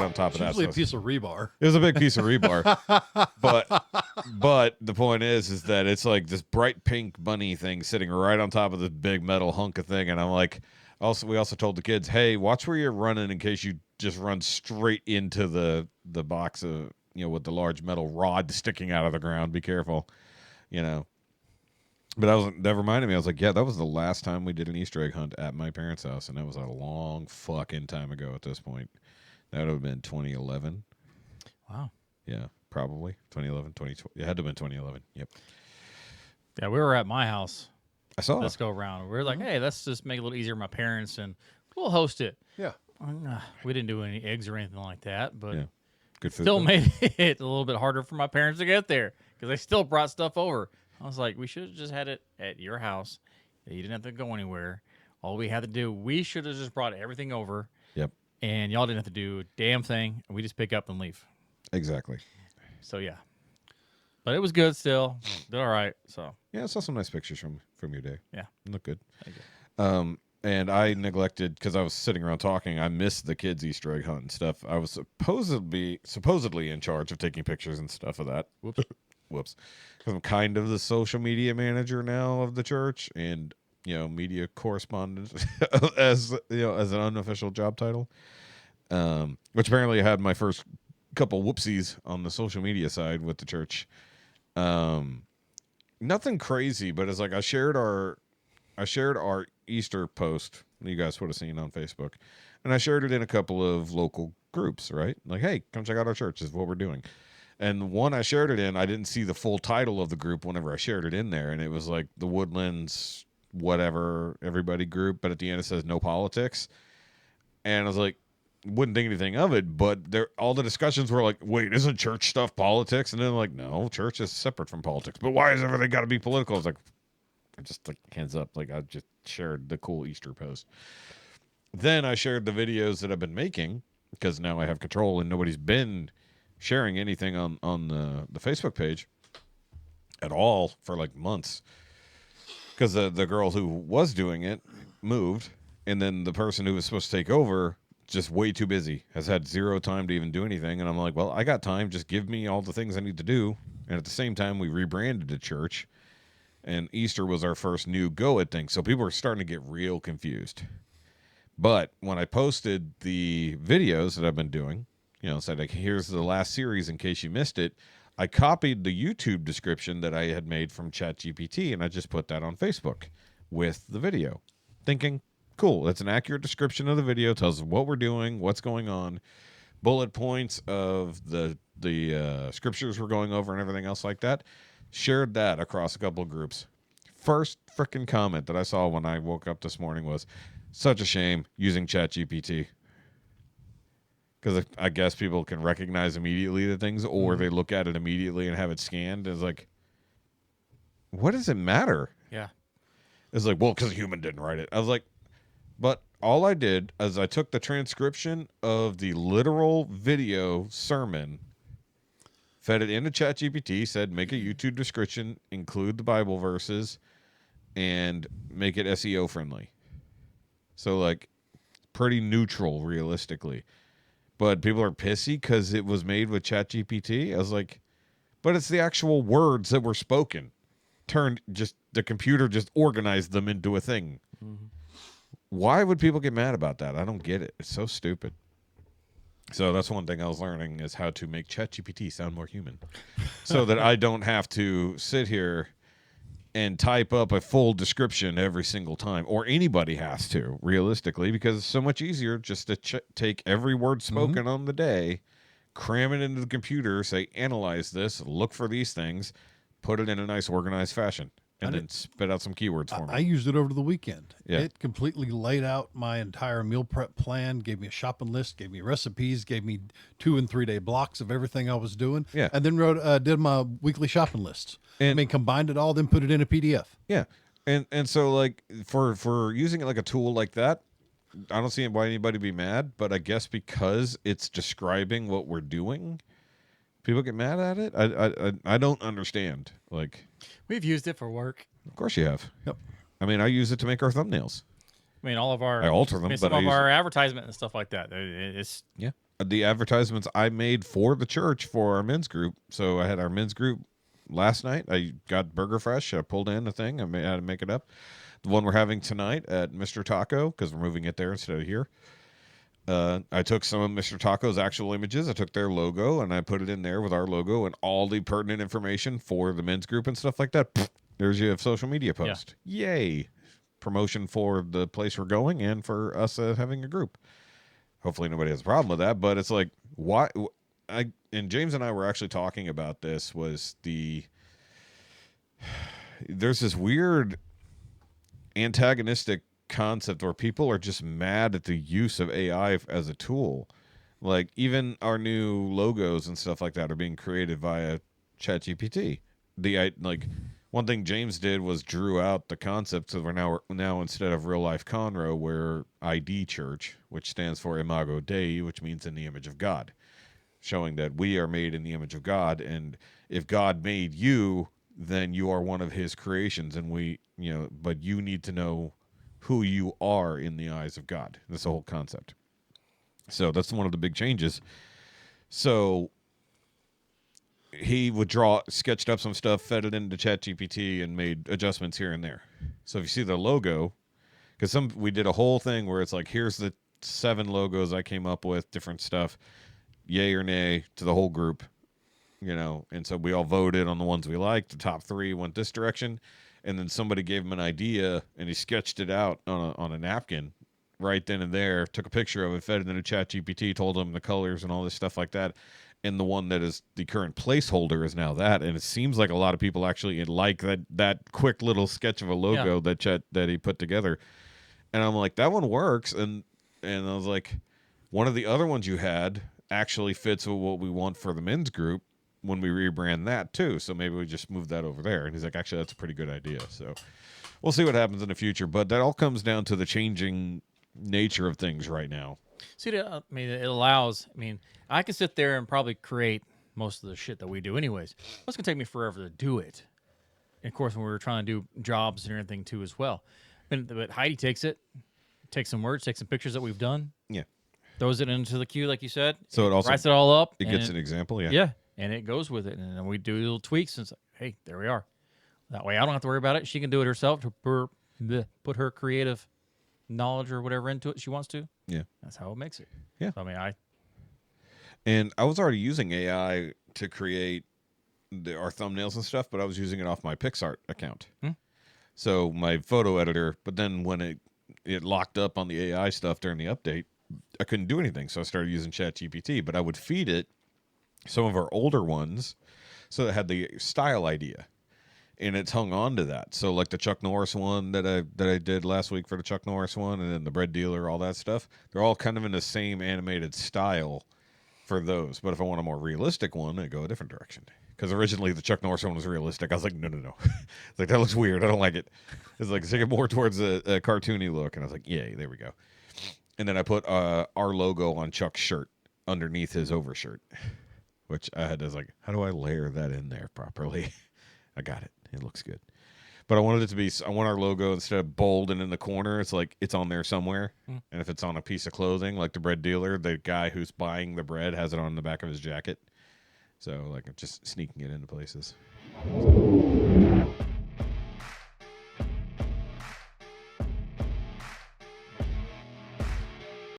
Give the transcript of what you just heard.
it on top of that. Usually a piece of rebar. It was a big piece of rebar. but the point is that it's like this bright pink bunny thing sitting right on top of this big metal hunk of thing. And I'm like, we also told the kids, hey, watch where you're running in case you just run straight into the box of, with the large metal rod sticking out of the ground. Be careful, But that reminded me, I was like, yeah, that was the last time we did an Easter egg hunt at my parents' house. And that was a long fucking time ago at this point. That would have been 2011. Wow. Yeah, probably. 2011, 2012. It had to have been 2011. Yep. Yeah, we were at my house. I saw Let's go around. We were like, hey, let's just make it a little easier for my parents, and we'll host it. Yeah. We didn't do any eggs or anything like that, but good food. Still made it a little bit harder for my parents to get there because they still brought stuff over. I was like, we should have just had it at your house. You didn't have to go anywhere. All we had to do, we should have just brought everything over. Yep. And y'all didn't have to do a damn thing. We just pick up and leave. Exactly. So, yeah. But it was good still. Did all right. So yeah, I saw some nice pictures from your day. Yeah. Look good. Thank you. And I neglected, because I was sitting around talking, I missed the kids' Easter egg hunt and stuff. I was supposedly in charge of taking pictures and stuff of that. Whoops. Whoops. Because I'm kind of the social media manager now of the church and, media correspondent as an unofficial job title. Which apparently I had my first couple whoopsies on the social media side with the church. Nothing crazy, but it's like I shared our Easter post you guys would have seen on Facebook, and I shared it in a couple of local groups, right? Like, hey, come check out our church. This is what we're doing. And the one I shared it in, I didn't see the full title of the group whenever I shared it in there, and it was like the Woodlands whatever everybody group, but at the end it says no politics. And I was like, wouldn't think anything of it, but all the discussions were like, wait, isn't church stuff politics? And then like, no, church is separate from politics. But why is everything got to be political? I was like, just like hands up, like I just shared the cool Easter post. Then I shared the videos that I've been making because now I have control and nobody's been sharing anything on the Facebook page at all for like months because the girl who was doing it moved, and then the person who was supposed to take over just way too busy, has had zero time to even do anything. And I'm like, well, I got time. Just give me all the things I need to do. And at the same time, we rebranded the church, and Easter was our first new go at things. So people were starting to get real confused. But when I posted the videos that I've been doing, said like, here's the last series in case you missed it, I copied the YouTube description that I had made from ChatGPT, and I just put that on Facebook with the video, thinking, cool, that's an accurate description of the video, tells us what we're doing, what's going on, bullet points of the scriptures we're going over and everything else like that. Shared that across a couple of groups. First freaking comment that I saw when I woke up this morning was, such a shame using ChatGPT. Because I guess people can recognize immediately the things, or they look at it immediately and have it scanned. It's like, what does it matter? Yeah. It's like, well, because a human didn't write it. I was like, but all I did is I took the transcription of the literal video sermon, fed it into ChatGPT, said make a YouTube description, include the Bible verses, and make it SEO friendly. So, like, pretty neutral, realistically. But people are pissy because it was made with ChatGPT. I was like, but it's the actual words that were spoken. The computer just organized them into a thing. Mm-hmm. Why would people get mad about that? I don't get it. It's so stupid. So that's one thing I was learning is how to make ChatGPT sound more human so that I don't have to sit here and type up a full description every single time, or anybody has to, realistically, because it's so much easier just to take every word spoken on the day, cram it into the computer, say, analyze this, look for these things, put it in a nice organized fashion. And then spit out some keywords for me. I used it over the weekend. Yeah. It completely laid out my entire meal prep plan, gave me a shopping list, gave me recipes, gave me 2 and 3 day blocks of everything I was doing. Yeah. And then did my weekly shopping lists. And, combined it all, then put it in a PDF. Yeah. And so, like, for using it like a tool like that, I don't see why anybody would be mad, but I guess because it's describing what we're doing, people get mad at it. I don't understand. Like, we've used it for work. Of course you have. Yep. I mean, I use it to make our thumbnails. I mean, all of our. I alter them, some but of our advertisement and stuff like that. It's yeah. the advertisements I made for the church for our men's group. So I had our men's group last night. I got Burger Fresh. I pulled in a thing. I had to make it up. The one we're having tonight at Mr. Taco, because we're moving it there instead of here. I took some of Mr. Taco's actual images. I took their logo and I put it in there with our logo and all the pertinent information for the men's group and stuff like that. There's your social media post. Yeah. Yay. Promotion for the place we're going and for us having a group. Hopefully nobody has a problem with that, but it's like, why? And James and I were actually talking about this, there's this weird antagonistic concept where people are just mad at the use of AI as a tool. Like even our new logos and stuff like that are being created via ChatGPT. One thing James did was drew out the concept, so we're now instead of real life Conroe, we're ID Church, which stands for Imago Dei, which means in the image of God, showing that we are made in the image of God, and if God made you, then you are one of His creations, and but you need to know who you are in the eyes of God. That's the whole concept. So that's one of the big changes. So he would sketched up some stuff, fed it into ChatGPT, and made adjustments here and there. So if you see the logo, because we did a whole thing where it's like, here's the 7 logos I came up with, different stuff, yay or nay to the whole group, and so we all voted on the ones we liked. The top 3 went this direction, and then somebody gave him an idea, and he sketched it out on a napkin right then and there, took a picture of it, fed it into ChatGPT, told him the colors and all this stuff like that. And the one that is the current placeholder is now that, and it seems like a lot of people actually like that quick little sketch of a logo that he put together. And I'm like, that one works, and I was like, one of the other ones you had actually fits with what we want for the men's group when we rebrand that too. So maybe we just move that over there. And he's like, actually, that's a pretty good idea. So we'll see what happens in the future. But that all comes down to the changing nature of things right now. See, it allows. I can sit there and probably create most of the shit that we do, anyways. It's gonna take me forever to do it. And of course, when we were trying to do jobs and everything too, as well. But Heidi takes some words, takes some pictures that we've done, throws it into the queue, like you said. So it also writes it all up. It gets an example, yeah, and it goes with it, and then we do little tweaks, and it's like, hey, there we are. That way, I don't have to worry about it. She can do it herself to put her creative knowledge or whatever into it she wants to. Yeah, that's how it makes it. Yeah, so, I was already using AI to create our thumbnails and stuff, but I was using it off my PixArt account. So my photo editor, but then when it locked up on the AI stuff during the update, I couldn't do anything. So I started using ChatGPT, but I would feed it some of our older ones so it had the style idea. And it's hung on to that. So like the Chuck Norris one that I did last week for the Chuck Norris one, and then the bread dealer, all that stuff, they're all kind of in the same animated style for those. But if I want a more realistic one, I go a different direction. Because originally the Chuck Norris one was realistic. I was like, no. It's like, that looks weird. I don't like it. It's like, take it more towards a cartoony look. And I was like, yay, there we go. And then I put our logo on Chuck's shirt underneath his overshirt, which I was like, how do I layer that in there properly? I got it. It looks good. But I wanted it to be, I want our logo, instead of bold and in the corner, it's like it's on there somewhere. And if it's on a piece of clothing, like the bread dealer, the guy who's buying the bread has it on the back of his jacket. So like I'm just sneaking it into places.